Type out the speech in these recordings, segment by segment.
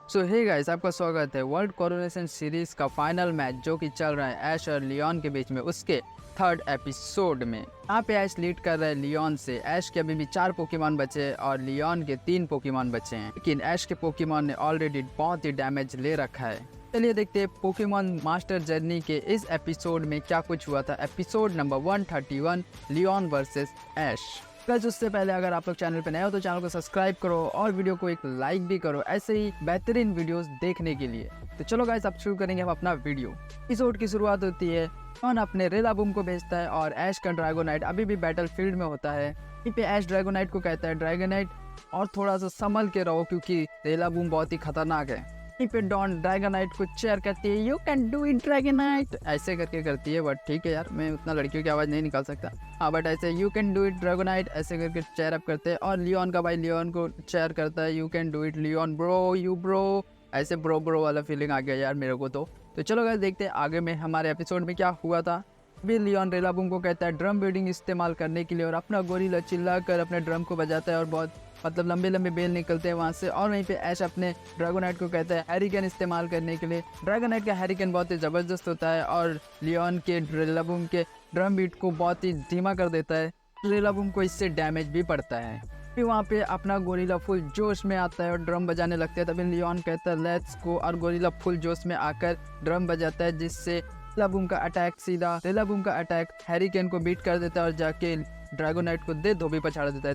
सो hey guys, आपका स्वागत है वर्ल्ड कोरोनेशन सीरीज का फाइनल मैच जो कि चल रहा है ऐश और लियोन के बीच में, उसके थर्ड एपिसोड में। यहाँ पे ऐश लीड कर रहा है लियोन से। ऐश के अभी भी 4 पोकेमॉन बचे और लियोन के 3 पोकेमॉन बचे हैं, लेकिन ऐश के पोकेमॉन ने ऑलरेडी बहुत ही डैमेज ले रखा है। चलिए देखते हैं पोकेमॉन मास्टर जर्नी के इस एपिसोड में क्या कुछ हुआ था। एपिसोड नंबर 131, लियोन वर्सेस ऐश। गाइस, उससे पहले अगर आप लोग चैनल पे नए हो तो चैनल को सब्सक्राइब करो और वीडियो को एक लाइक भी करो ऐसे ही बेहतरीन वीडियोस देखने के लिए। तो चलो गाइस, अब शुरू करेंगे हम अपना वीडियो। एपिसोड की शुरुआत होती है, लियोन अपने रिलाबूम को भेजता है और ऐश का ड्रैगोनाइट अभी भी बैटल फील्ड में होता है। यहीं पे ऐश ड्रैगोनाइट को कहता है, ड्रैगोनाइट और थोड़ा सा संभल के रहो क्योंकि रिलाबूम बहुत ही खतरनाक है। यहीं पे डॉन ड्रैगोनाइट को चेयर करती है, यू कैन डू इट ड्रैगोनाइट, ऐसे करके करती है। बट ठीक है यार, मैं उतना लड़कियों की आवाज़ नहीं निकाल सकता। हाँ बट ऐसे यू कैन डू इट ड्रैगोनाइट ऐसे करके चेयर अप करते हैं। और लियोन का भाई लियोन को चेयर करता है, you can do it Leon bro, you bro, ऐसे ब्रो ब्रो वाला फीलिंग आ गया यार मेरे को तो चलो गाइस, देखते हैं आगे में हमारे एपिसोड में क्या हुआ था। भी लियोन रिलाबूम को कहता है ड्रम बीडिंग इस्तेमाल करने के लिए और अपना गोरिल्ला चिल्ला कर अपने ड्रम को बजाता है और बहुत लंबे लंबे बेल निकलते हैं वहाँ से। और वहीं पे ऐश अपने ड्रैगोनाइट को कहता है हैरिकेन इस्तेमाल करने के लिए। ड्रैगोनाइट का हैरिकेन बहुत ही ज़बरदस्त होता है और लियोन के रिलाबूम के ड्रम बीट को बहुत ही धीमा कर देता है। रिलाबूम को इससे डैमेज भी पड़ता है। फिर वहाँ पे अपना गोरिल्ला फुल जोश में आता है और ड्रम बजाने लगते हैं। तभी लियोन कहता है लेट्स गो और गोरिल्ला फुल जोश में आकर ड्रम बजाता है, जिससे रिलाबूम का अटैक सीधा रिलाबूम का अटैक हैरिकेन को बीट कर देता है और जाके ड्रैगोनाइट को दे धोबी पछाड़ देता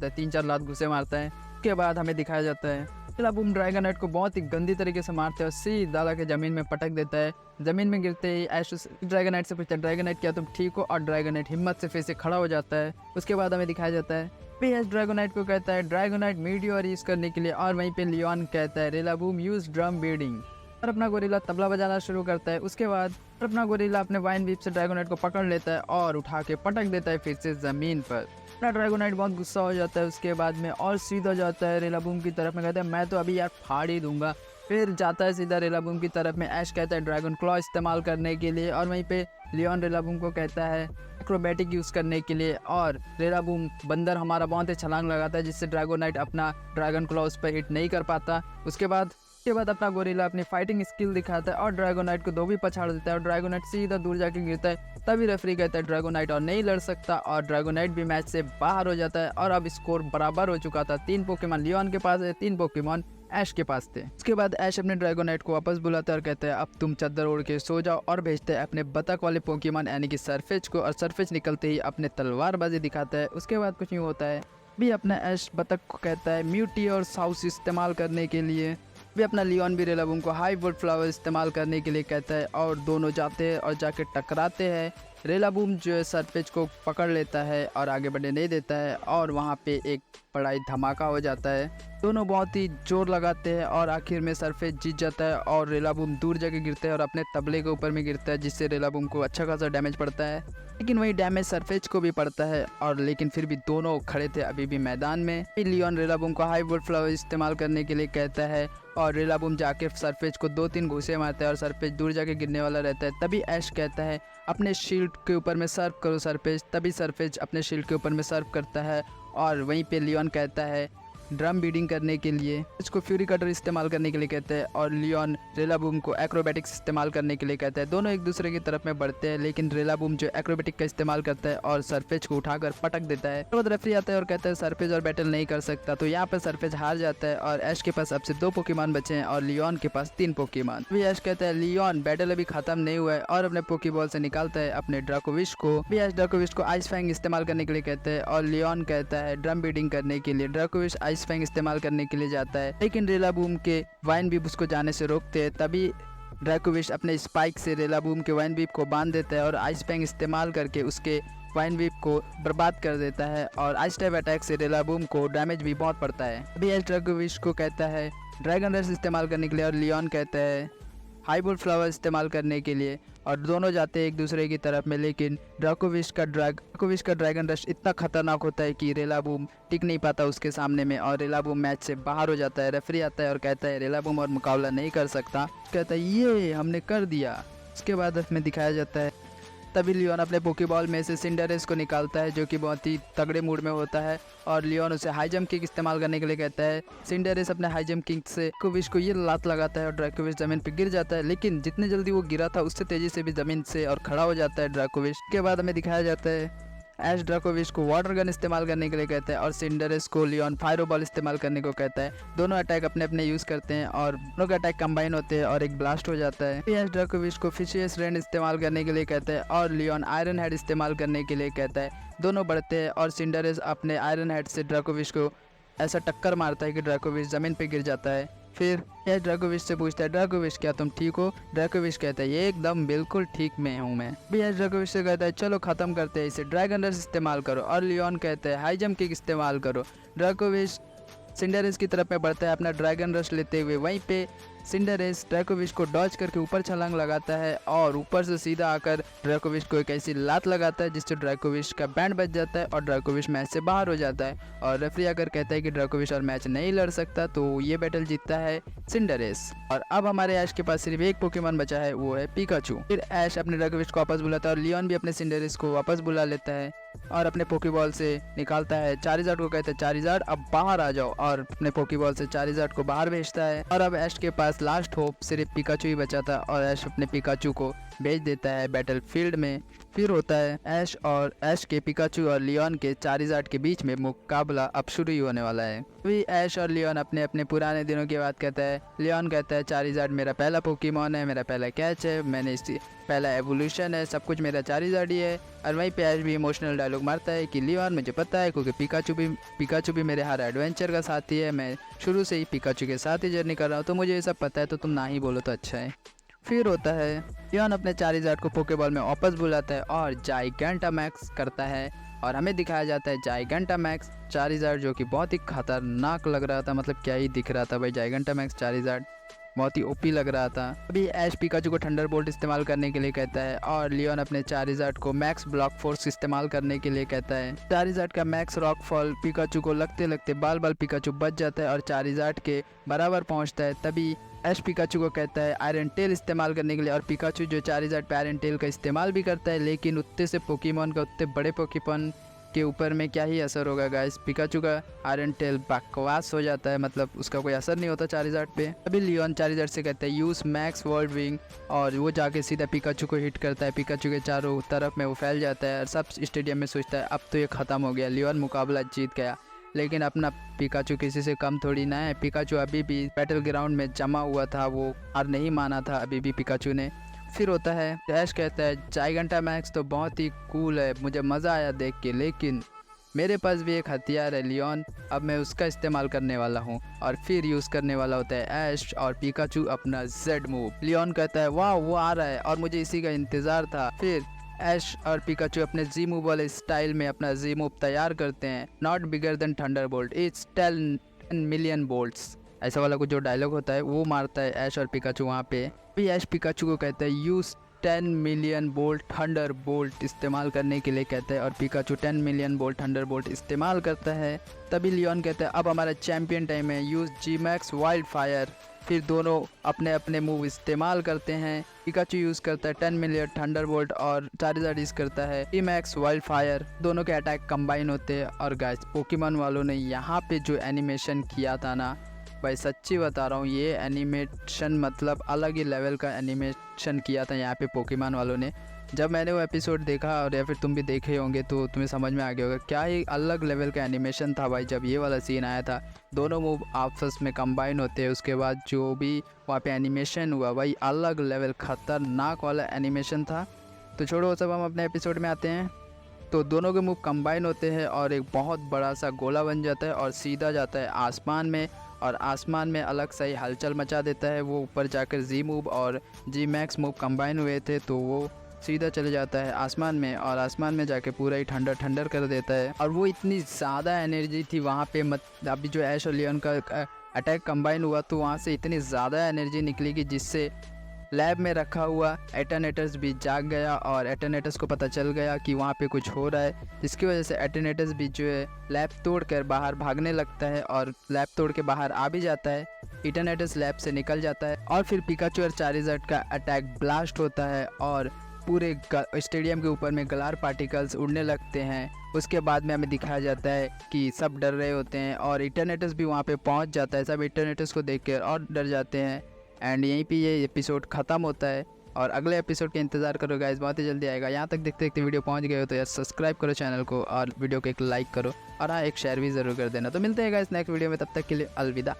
है। 3-4 लात घुसे मारता है। उसके बाद हमें दिखाया जाता है रिलाबूम ड्रैगोनाइट को बहुत ही गंदी तरीके से मारते हैं और सीधा ला के जमीन में पटक देता है। जमीन में गिरते ही ऐश ड्रैगोनाइट से पूछता है ड्रैगोनाइट क्या तुम ठीक हो, और ड्रैगोनाइट हिम्मत से फिर से खड़ा हो जाता है। उसके बाद हमें दिखाया जाता है ऐश ड्रैगोनाइट को कहता है ड्रैगोनाइट मीडियोर यूज करने के लिए। और वहीं पे लियोन कहता है रिलाबूम यूज ड्रम बीडिंग और अपना गोरिल्ला तबला बजाना शुरू करता है। उसके बाद अपना गोरिल्ला अपने वाइन बीप से ड्रैगोनाइट को पकड़ लेता है और उठा के पटक देता है फिर से जमीन पर। अपना ड्रैगोनाइट बहुत गुस्सा हो जाता है उसके बाद में और सीधा जाता है रिलाबूम की तरफ में, कहता है मैं तो अभी यार फाड़ ही दूंगा। फिर जाता है सीधा रिलाबूम की तरफ में। ऐश कहता है ड्रैगन क्लॉ इस्तेमाल करने के लिए और वहीं पे लियोन रिलाबूम को कहता है एक्रोबैटिक यूज़ करने के लिए। और रिलाबूम बंदर हमारा बहुत ही छलांग लगाता है जिससे ड्रैगोनाइट अपना ड्रैगन क्लॉ उस पर हिट नहीं कर पाता। उसके बाद अपना गोरिल्ला अपनी फाइटिंग स्किल दिखाता है और ड्रैगोनाइट को धोबी पछाड़ देता है और ड्रैगोनाइट सीधा दूर जाके गिरता है। तभी रेफरी कहता है ड्रैगोनाइट और नहीं लड़ सकता और ड्रैगोनाइट भी मैच से बाहर हो जाता है। और अब स्कोर बराबर हो चुका था। 3 पोकेमॉन लियोन के पास है, 3 पोकेमॉन ऐश के पास थे। उसके बाद ऐश अपने ड्रैगोनाइट को वापस बुलाता है और कहता है अब तुम चादर ओढ़ के सो जाओ, और भेजते हैं अपने बतख वाले पोकेमॉन यानी कि सरफेज को। और सरफेज निकलते ही अपने तलवारबाजी दिखाता है। उसके बाद कुछ यूँ होता है, भी अपना ऐश बतख को कहता है म्यूटी और साउस इस्तेमाल करने के लिए। भी अपना लियोन भी रिलाबूम को हाई वुड फ्लावर इस्तेमाल करने के लिए कहता है और दोनों जाते हैं और जाके टकराते हैं। रिलाबूम जो है सरफेज को पकड़ लेता है और आगे बढ़ने नहीं देता है और वहाँ पे एक बड़ा ही धमाका हो जाता है। दोनों बहुत ही जोर लगाते हैं और आखिर में सरफेज जीत जाता है और रिलाबूम दूर जाके गिरता है और अपने तबले के ऊपर में गिरता है, जिससे रिलाबूम को अच्छा खासा डैमेज पड़ता है। लेकिन वही डैमेज सरफेज को भी पड़ता है और लेकिन फिर भी दोनों खड़े थे अभी भी मैदान में। लियोन रिलाबूम को हाई वुड फ्लावर इस्तेमाल करने के लिए कहता है और रिलाबूम जाके सरफेज को 2-3 घूसे मारता है और सरफेज दूर जाके गिरने वाला रहता है। तभी ऐश कहता है अपने शील्ड के ऊपर में सर्व करो सरफेज। तभी सरफेज अपने शील्ड के ऊपर में सर्व करता है और वहीं पे लियोन कहता है ड्रम बीडिंग करने के लिए, इसको फ्यूरी कटर इस्तेमाल करने के लिए कहते हैं और लियोन रिलाबूम को एक्रोबैटिक्स इस्तेमाल करने के लिए कहता है। दोनों एक दूसरे की तरफ में बढ़ते हैं लेकिन रिलाबूम जो एक्रोबैटिक का इस्तेमाल करता है और सरफेज को उठाकर पटक देता है। तो रेफरी आता है और कहता है सरफेज और बैटल नहीं कर सकता। तो यहाँ पर सरफेज हार जाता है और ऐश के पास अब से 2 पोकेमॉन बचे हैं और लियोन के पास 3 पोकेमॉन। भी ऐश कहता है लियोन बैटल अभी खत्म नहीं हुआ है और अपने पोकेबॉल से निकालता है अपने ड्रैकोविश को। भी ऐश ड्रैकोविश को आइस फैंग इस्तेमाल करने के लिए कहते हैं और लियोन कहता है ड्रम बीडिंग करने के लिए। ड्रैकोविश आइस फैंग इस्तेमाल करने के लिए जाता है लेकिन रिलाबूम के वाइन बीप उसको जाने से रोकते हैं। तभी ड्रैकोविश अपने स्पाइक से रिलाबूम के वाइन बीप को बांध देता है और आइस फैंग इस्तेमाल करके उसके वाइन बीप को बर्बाद कर देता है और आइस टाइप अटैक से रिलाबूम को डैमेज भी बहुत पड़ता है। अभी ड्रैकोविश को कहता है ड्रैगन रश इस्तेमाल करने के लिए और लियोन कहता है हाई वुड फ्लावर इस्तेमाल करने के लिए और दोनों जाते हैं एक दूसरे की तरफ में। लेकिन ड्रैकोविश का ड्रैगन रश इतना खतरनाक होता है कि रिलाबूम टिक नहीं पाता उसके सामने में और रिलाबूम मैच से बाहर हो जाता है। रेफरी आता है और कहता है रिलाबूम और मुकाबला नहीं कर सकता। कहता है ये हमने कर दिया। उसके बाद हमें दिखाया जाता है तभी लियोन अपने पोकेबॉल में से सिंडरेस को निकालता है जो कि बहुत ही तगड़े मूड में होता है और लियोन उसे हाई जंप किक इस्तेमाल करने के लिए कहता है। सिंडरेस अपने हाई जंप किक से ड्रैकोविश को ये लात लगाता है और ड्रैकोविश जमीन पर गिर जाता है, लेकिन जितने जल्दी वो गिरा था उससे तेजी से भी जमीन से और खड़ा हो जाता है ड्रैकोविश। के बाद हमें दिखाया जाता है ऐश ड्रैकोविश को वाटर गन इस्तेमाल करने के लिए कहता है और सिंडरेस को लियोन फायरो बॉल इस्तेमाल करने को कहता है। दोनों अटैक अपने अपने यूज करते हैं और दोनों के अटैक कंबाइन होते हैं और एक ब्लास्ट हो जाता है। ऐश ड्रैकोविश को फिशियस रेन इस्तेमाल करने के लिए कहता है और लियोन आयरन हेड इस्तेमाल करने के लिए कहता है। दोनों बढ़ते हैं और सिंडरेस अपने आयरन हेड से ड्रैकोविश को ऐसा टक्कर मारता है कि ड्रैकोविश जमीन पर गिर जाता है। फिर यह ड्रैकोविश से पूछता है, ड्रैकोविश क्या तुम ठीक हो? ड्रैकोविश कहता है, ये एकदम बिल्कुल ठीक में हूँ मैं। भी यह ड्रैकोविश से कहता है, चलो खत्म करते हैं इसे, ड्रैगन रश इस्तेमाल करो। और लियोन कहता है, हाई जंप किक इस्तेमाल करो। ड्रैकोविश सिंडरेस की तरफ में बढ़ता है अपना ड्रैगन रश लेते हुए। वहीं पे सिंडरेस ड्रैकोविश को डॉज करके ऊपर छलांग लगाता है और ऊपर से सीधा आकर ड्रैकोविश को एक ऐसी लात लगाता है जिससे ड्रैकोविश का बैंड बच जाता है और ड्रैकोविश मैच से बाहर हो जाता है। और रेफरी आकर कहता है कि ड्रैकोविश और मैच नहीं लड़ सकता, तो ये बैटल जीतता है सिंडरेस। और अब हमारे ऐश के पास सिर्फ एक पोकेमॉन बचा है, वो है पिकाचू। फिर ऐश अपने ड्रैकोविश को वापस बुलाता है और लियोन भी अपने सिंडरेस को वापस बुला लेता है और अपने पोकेबॉल से निकालता है। चारिज़ार्ड को कहता है, चारिज़ार्ड अब बाहर आ जाओ, और अपने पोकेबॉल से चारिज़ार्ड को बाहर भेजता है। और अब ऐश के पास लास्ट होप सिर्फ पिकाचू ही बचा था और ऐश अपने पिकाचू को भेज देता है बैटल फील्ड में। फिर होता है ऐश के पिकाचू और लियोन के चारिज़ार्ड के बीच में मुकाबला अब शुरू ही होने वाला है। अभी ऐश और लियोन अपने अपने पुराने दिनों की बात कहता है। लियोन कहता है, चारिज़ार्ड मेरा पहला पोकेमॉन है, मेरा पहला कैच है, मैंने इसी पहला एवोल्यूशन है, सब कुछ मेरा चारिज़ार्ड ही है। और वहीं पे ऐश भी इमोशनल डायलॉग मारता है कि लियोन मुझे पता है, क्योंकि पिकाचू भी मेरे हर एडवेंचर का साथी है, मैं शुरू से ही पिकाचू के साथ ही जर्नी कर रहा हूँ, तो मुझे ये सब पता है, तो तुम ना ही बोलो तो अच्छा है। फिर होता है लियोन अपने चारिज़ार्ड को पोकेबॉल में वापस बुलाता है और जाइगेंटामैक्स करता है और हमें दिखाया जाता है जाइगेंटामैक्स चारिज़ार्ड, जो कि बहुत ही खतरनाक लग रहा था। मतलब क्या ही दिख रहा था भाई, जाइगेंटामैक्स चारिज़ार्ड बहुत ही ओपी लग रहा था। अभी ऐश पिकाचू को थंडरबोल्ट इस्तेमाल करने के लिए कहता है और लियोन अपने चारिज़ार्ड को मैक्स ब्लॉक फोर्स इस्तेमाल करने के लिए कहता है। चारिज़ार्ड का मैक्स रॉक फॉल पिकाचू को लगते लगते बाल बाल पिकाचू बच जाता है और चारिज़ार्ड के बराबर पहुंचता है। तभी ऐश पिकाचू को कहता है आयरन टेल इस्तेमाल करने के लिए, और पिकाचू जो चारिज़ार्ड पे आयरन टेल का इस्तेमाल भी करता है, लेकिन उतने से पोकेमॉन का उतने बड़े पोकेमॉन के ऊपर में क्या ही असर होगा गाइस। पिकाचू का आयरन टेल बकवास हो जाता है, मतलब उसका कोई असर नहीं होता चारिज़ार्ड पे। अभी लियोन चारिज़ार्ड से कहता है यूज़ मैक्स वर्ल्ड विंग, और वो जाके सीधा पिकाचू को हिट करता है। पिकाचू के चारों तरफ में वो फैल जाता है और सब स्टेडियम में सोचता है अब तो ये ख़त्म हो गया, लियोन मुकाबला जीत गया। लेकिन अपना पिकाचू किसी से कम थोड़ी ना है। पिकाचू अभी भी बैटल ग्राउंड में जमा हुआ था, वो हार नहीं माना था अभी भी पिकाचू ने। फिर होता है ऐश कहता है जाइगेंटामैक्स तो बहुत ही कूल है, मुझे मज़ा आया देख के, लेकिन मेरे पास भी एक हथियार है लियोन, अब मैं उसका इस्तेमाल करने वाला हूँ। और फिर यूज़ करने वाला होता है ऐश और पिकाचू अपना जेड मूव। लियोन कहता है वाह वो आ रहा है और मुझे इसी का इंतज़ार था। फिर ऐश और पिकाचू अपने जी मूव वाले स्टाइल में अपना जी मूव तैयार करते हैं। Not bigger than thunderbolt, it's 10 million bolts, ऐसा वाला कुछ जो डायलॉग होता है वो मारता है ऐश और पिकाचू वहाँ पे। भी ऐश पिकाचू को कहता है use 10 million bolt thunder bolt इस्तेमाल करने के लिए कहता है और Pikachu 10 million bolt thunder bolt इस्तेमाल करता है। तभी लियोन कहता है अब हमारा चैम्पियन टाइम है, यूज़ जी मैक्स वाइल्ड फायर। फिर दोनों अपने अपने मूव इस्तेमाल करते हैं। पिकाचू यूज़ करता है 10 मिलियन थंडरबोल्ट और चारिज़ार्ड यूज़ करता है जी मैक्स वाइल्ड फायर। दोनों के अटैक कंबाइन होते हैं। और गाइस पोकेमॉन वालों ने यहाँ पे जो एनिमेशन किया था ना भाई, सच्ची बता रहा हूँ, ये एनिमेशन मतलब अलग ही लेवल का एनिमेशन किया था यहाँ पे पोकेमॉन वालों ने। जब मैंने वो एपिसोड देखा और या फिर तुम भी देखे होंगे तो तुम्हें समझ में आ गया होगा क्या ही अलग लेवल का एनिमेशन था भाई। जब ये वाला सीन आया था, दोनों मूव आपस में कंबाइन होते हैं, उसके बाद जो भी वहाँ पे एनिमेशन हुआ भाई अलग लेवल खतरनाक वाला एनिमेशन था। तो छोड़ो सब, हम अपने एपिसोड में आते हैं। तो दोनों के मूव कंबाइन होते हैं और एक बहुत बड़ा सा गोला बन जाता है और सीधा जाता है आसमान में, और आसमान में अलग सा ही हलचल मचा देता है। वो ऊपर जाकर जी मूव और जी मैक्स मूव कंबाइन हुए थे, तो वो सीधा चले जाता है आसमान में और आसमान में जाके पूरा ही ठंडर कर देता है। और वो इतनी ज़्यादा एनर्जी थी वहाँ पे, अभी जो ऐश और लियोन का अटैक कंबाइन हुआ तो वहाँ से इतनी ज़्यादा एनर्जी निकली कि जिससे लैब में रखा हुआ एटर्नेटस भी जाग गया और एटर्नेटस को पता चल गया कि वहाँ पे कुछ हो रहा है, जिसकी वजह से एटर्नेटस भी जो है लैब तोड़कर बाहर भागने लगता है और लैब तोड़ के बाहर आ भी जाता है। एटर्नेटस लैब से निकल जाता है और फिर पिकाचू और चारिज़ार्ड का अटैक ब्लास्ट होता है और पूरे स्टेडियम के ऊपर में ग्लार पार्टिकल्स उड़ने लगते हैं। उसके बाद में हमें दिखाया जाता है कि सब डर रहे होते हैं और इटरनेटस भी वहाँ पे पहुँच जाता है। सब इटरनेटस को देख कर और डर जाते हैं। एंड यहीं पे ये एपिसोड ख़त्म होता है और अगले एपिसोड का इंतज़ार करो गाइस, बहुत ही जल्दी आएगा। यहाँ तक देखते देखते वीडियो पहुँच गए हो तो यार सब्सक्राइब करो चैनल को और वीडियो को एक लाइक करो और हाँ एक शेयर भी ज़रूर कर देना। तो मिलते हैं गाइस नेक्स्ट वीडियो में, तब तक के लिए अलविदा।